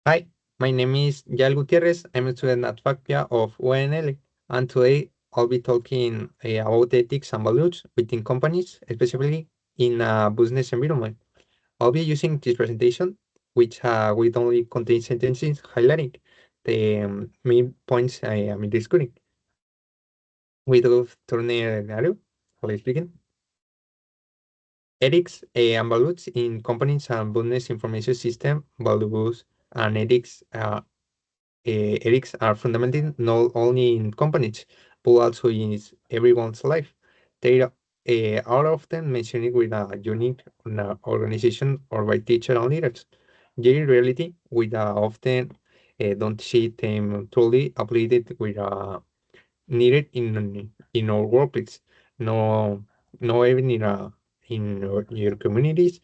Hi, my name is Yaell Gutierrez. I'm a student at FACPIA of UNL, and today I'll be talking about ethics and values within companies, especially in a business environment. I'll be using this presentation, which will only contain sentences highlighting the main points I am discussing. Without turning Mario, I'll begin. Ethics and values in companies and business information system values and ethics are fundamental not only in companies, but also in everyone's life. They are often mentioned with a unique organization or by teacher and leaders. Yet in reality, we often don't see them truly applied with needed in our workplace. No, no even in your communities.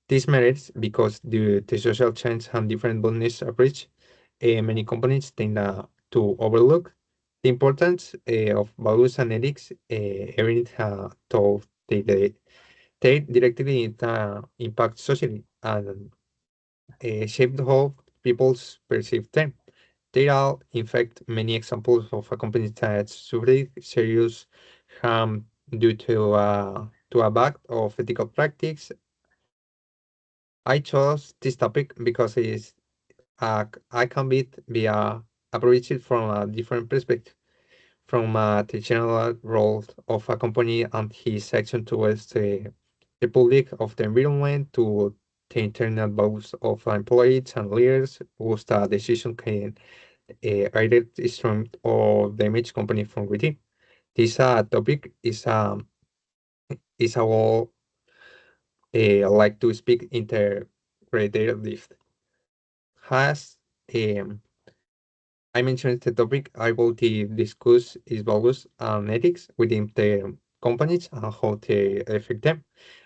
This matters because the social change and different business approach, many companies tend to overlook the importance of values and ethics, even though they directly impact society and shape how people perceive them. There are, in fact, many examples of a company that suffered serious harm due to a lack of ethical practice. I chose this topic because I can be approached from a different perspective, from the general role of a company and his action towards the public of the environment to the internal values of employees and leaders whose decision can either strengthen or damage company from within. This topic is a whole like to speak integrated has I mentioned the topic I will discuss is values and ethics within the companies and how they affect them.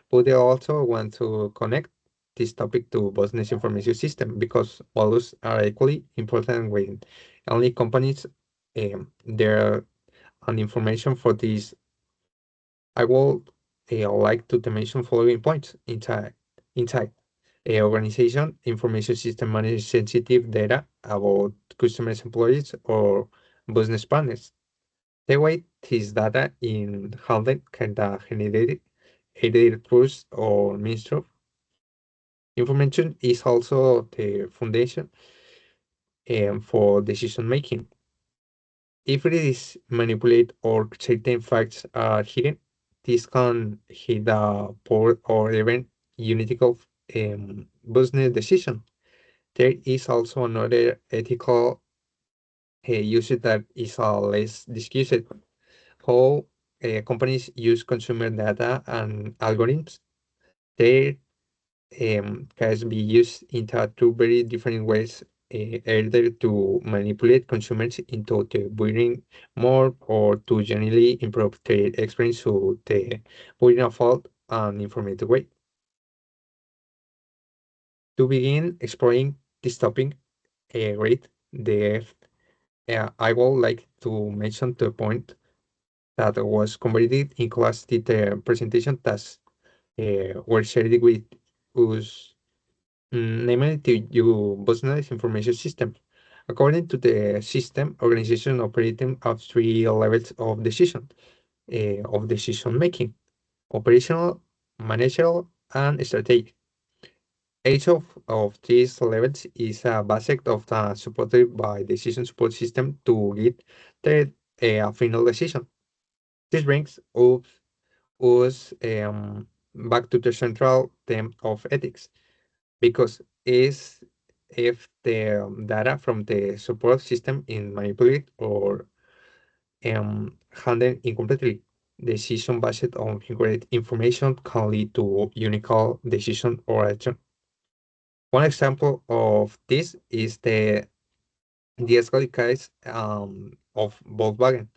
But I also want to connect this topic to business information system because values are equally important when only companies there and information for this. I will like to mention following points inside a organization information system manages sensitive data about customers, employees, or business partners. The way this data in handled can generate either trust or mistrust. Information is also the foundation for decision making. If it is manipulated or certain facts are hidden, this can hit a poor or even unethical business decision. There is also another ethical usage that is less discussed. How companies use consumer data and algorithms. They can be used into two very different ways, either to manipulate consumers into the buying more or to generally improve the experience to the buying a fault and informative way. To begin exploring this topic, rate the I would like to mention the point that was completed in class did the presentation tasks were shared with us, namely to you business information system. According to the system, organization operating at three levels of decision making: operational, managerial, and strategic. Each of these levels is a basic of the supported by decision support system to get the final decision. This brings us back to the central theme of ethics, because is if the data from the support system is manipulated or handled incompletely, decision based on incorrect information can lead to unique decision or action. One example of this is the escalated case of Volkswagen.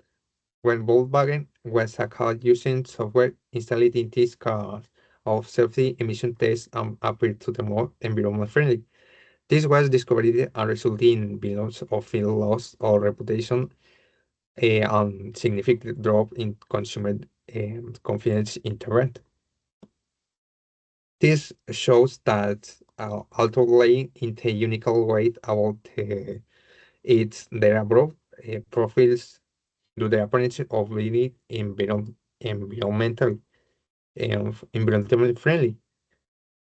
When Volkswagen was hacked using software installed in these cars of safety emission tests appeared to the more environment friendly. This was discovered and resulted in billions of field loss or reputation and significant drop in consumer confidence in the brand. This shows that also laying in the unique weight about its their above profiles do the appearance of being environmental environmentally friendly.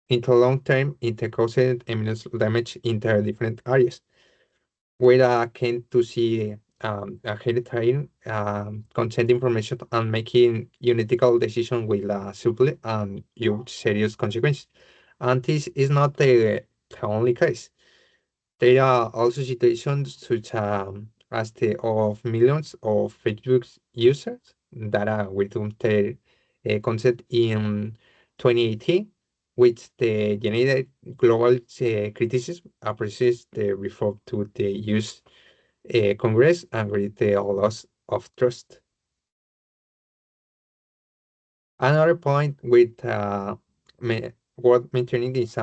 In the long term, it causes immense damage in the different areas. We can to see ahead of time consent information and making unethical decision will simply and huge serious consequences. And this is not the only case. There are also situations such as the of millions of Facebook users that are within their consent in 2018, which the generated global criticism appreciates the reform to the use Congress and with the loss of trust. Another point with worth mentioning is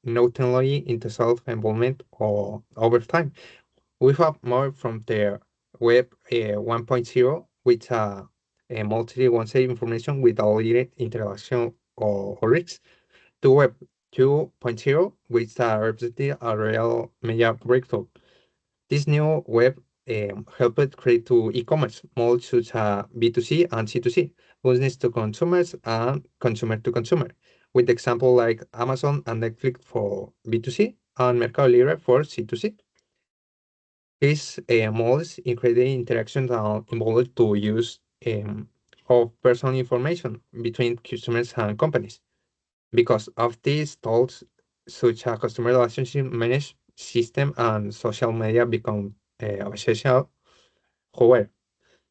no technology into self-involvement or over time. We have more from the Web 1.0, which a multi one-side information without interaction or risks, to Web 2.0, which represented a real media breakthrough. This new web helped create to e-commerce models such as B2C and C2C, business to consumers and consumer to consumer, with example like Amazon and Netflix for B2C and Mercado Libre for C2C. These models increase interactions and involved to use of personal information between customers and companies. Because of these tools, such as customer relationship management system and social media become essential. However,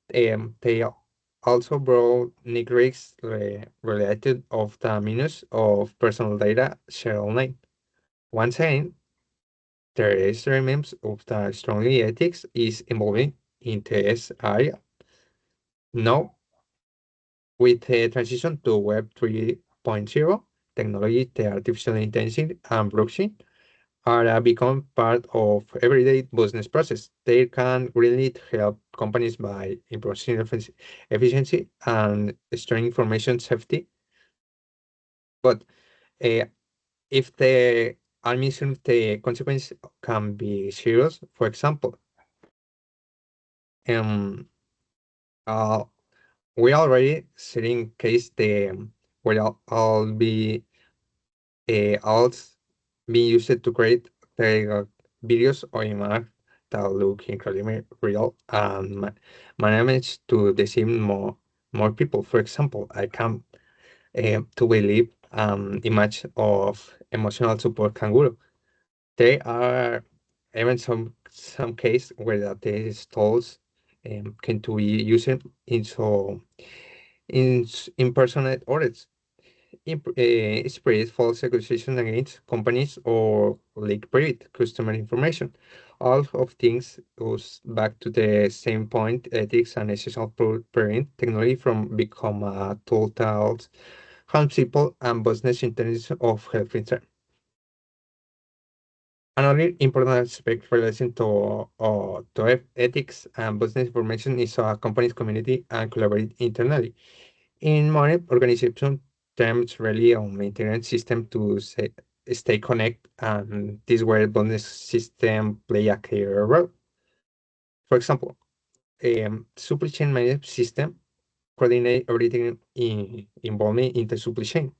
they also brought new risks related of the misuse of personal data shared online. One saying, there is remains of the strongly ethics is evolving in this area. Now, with the transition to Web 3.0, technology, the artificial intelligence, and blockchain are become part of everyday business process. They can really help companies by improving efficiency and storing information safety. But uh, if the admission, the consequence can be serious. For example, um, uh, we already seen case the where all be ads being used to create the videos or images that look incredibly real and manage to deceive more people. For example, I come to believe image of emotional support kangaroo. There are even some case where that these tools can to be used in impersonate audits spread false accusations against companies or leak private customer information. All of things goes back to the same point, ethics and essential prevent technology from become a tool that harms people and business interests of health concern. Another important aspect relating to ethics and business information is a company's community and collaborate internally. In modern organization terms rely on maintenance system to stay connected, and this where bonus system play a key role. For example, supply chain management system coordinate everything involving in the supply chain,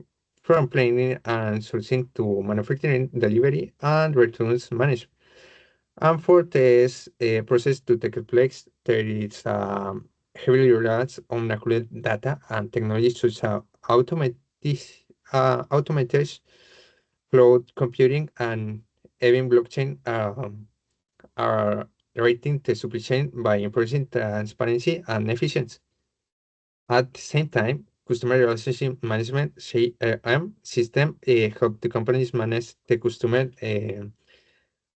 from planning and sourcing to manufacturing, delivery, and returns management. And for this process to take place, there is heavily reliance on accurate data and technologies such as automated cloud computing and even blockchain are rating the supply chain by improving transparency and efficiency. At the same time, customer relationship management CRM system help the companies manage the customer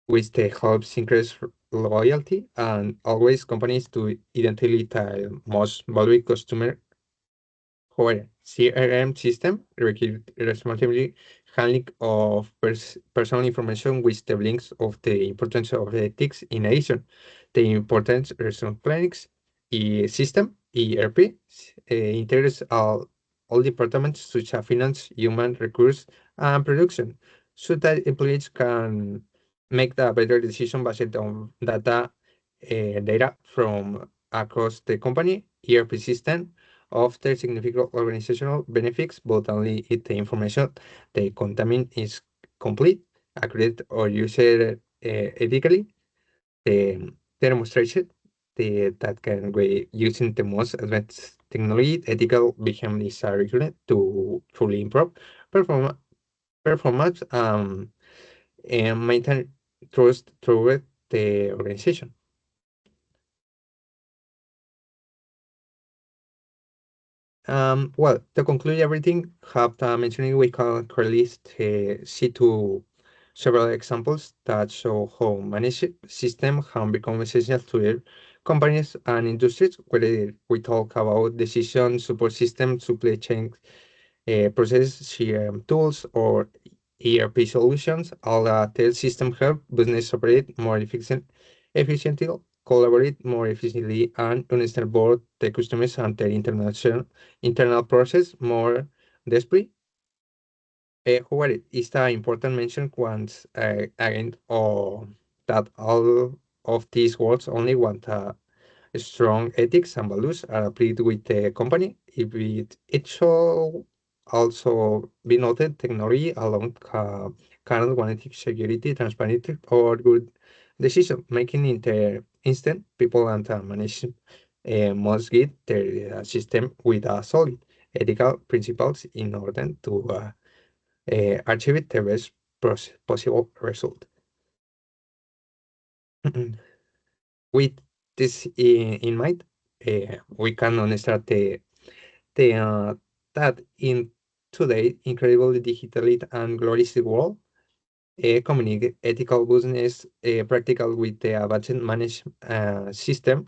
which they helps increase loyalty and always companies to identify the most valuable customer. However, CRM system require responsibility handling of personal information with the links of the importance of ethics in addition. The importance restaurant planning system, ERP, integrates all departments such as finance, human resource, and production. so that employees can make the better decision based on data from across the company. ERP system offers significant organizational benefits, but only if the information they contain is complete, accurate, or used ethically. The demonstration that can be using the most advanced technology, ethical behavior is a requirement to fully improve performance, performance, and maintain trust throughout the organization. Well, to conclude everything, have mentioning we can clearly see to several examples that show how managed systems have become essential to their companies and industries, whether we talk about decision support systems, supply chain process CRM tools, or ERP solutions. All the system help business operate more efficiently, collaborate more efficiently, and understand both the customers and their internal process more deeply. However, it's an important mention once again that all of these words only want strong ethics and values are applied with the company. If it should also be noted, technology alone cannot guarantee security, transparency, or good decision making in the instant. People and management must get their system with a solid ethical principles in order to achieve the best possible result. With this in mind, we can understand the that in today incredibly digitally and glorious world, communicate ethical business practical with the advanced managed system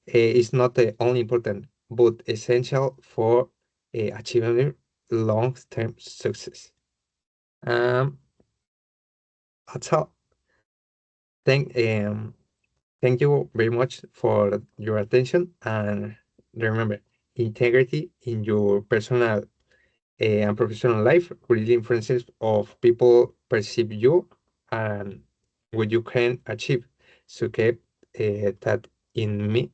is not only important but essential for achieving long-term success. Um, that's all. Thank um, thank you very much for your attention, and remember, integrity in your personal and professional life really influences of people perceive you and what you can achieve. So keep that in me.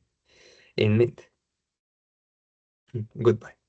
Goodbye.